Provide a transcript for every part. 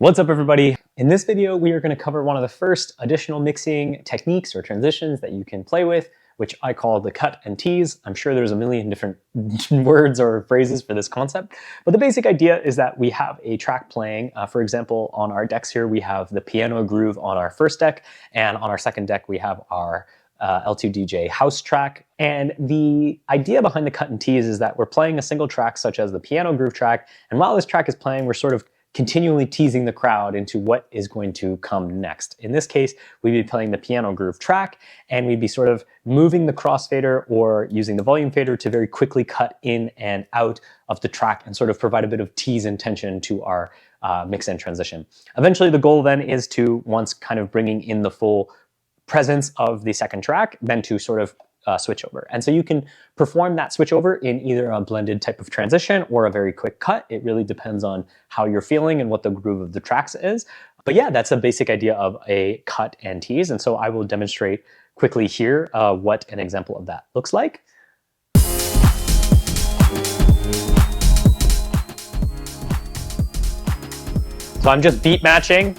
What's up, everybody? In this video, we are going to cover one of the first additional mixing techniques or transitions that you can play with, which I call the cut and tease. I'm sure there's a million different words or phrases for this concept, but the basic idea is that we have a track playing. For example, on our decks here, we have the piano groove on our first deck, and on our second deck, we have our L2 DJ house track. And the idea behind the cut and tease is that we're playing a single track, such as the piano groove track, and while this track is playing, we're sort of continually teasing the crowd into what is going to come next. In this case, we'd be playing the piano groove track, and we'd be sort of moving the crossfader or using the volume fader to very quickly cut in and out of the track and sort of provide a bit of tease and tension to our mix and transition. Eventually, the goal then is to, once kind of bringing in the full presence of the second track, then to sort of switch over. And so you can perform that switch over in either a blended type of transition or a very quick cut. It really depends on how you're feeling and what the groove of the tracks is. But yeah, that's a basic idea of a cut and tease. And so I will demonstrate quickly here what an example of that looks like. So I'm just beat matching.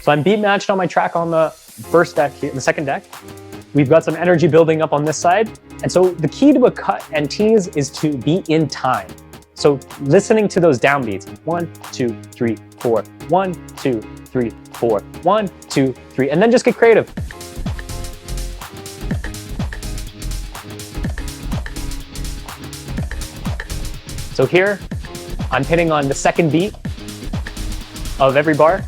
So I'm beat matched on my track on the first deck, here, the second deck. We've got some energy building up on this side. And so the key to a cut and tease is to be in time. So listening to those downbeats, 1, 2, 3, 4, 1, 2, 3, 4, 1, 2, 3, and then just get creative. So here, I'm hitting on the second beat of every bar.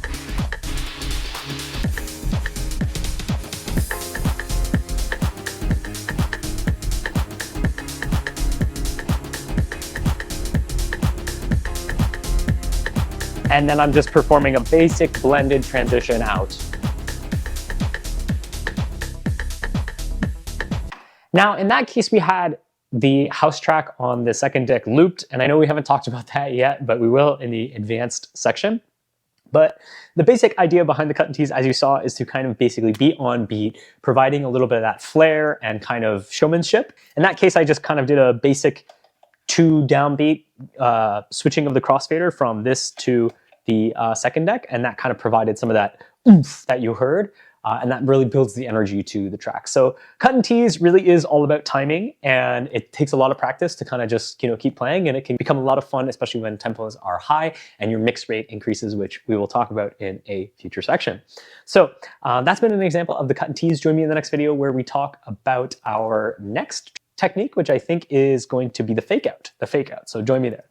And then I'm just performing a basic blended transition out. Now, in that case, we had the house track on the second deck looped, and I know we haven't talked about that yet, but we will in the advanced section. But the basic idea behind the cut and tease, as you saw, is to kind of basically be on beat, providing a little bit of that flair and kind of showmanship. In that case, I just kind of did a basic 2 downbeat switching of the crossfader from this to the second deck, and that kind of provided some of that oomph that you heard, and that really builds the energy to the track. So cut and tease really is all about timing, and it takes a lot of practice to kind of just keep playing, and it can become a lot of fun, especially when tempos are high and your mix rate increases, which we will talk about in a future section. So that's been an example of the cut and tease. Join me in the next video where we talk about our next technique, which I think is going to be the fake out. So join me there.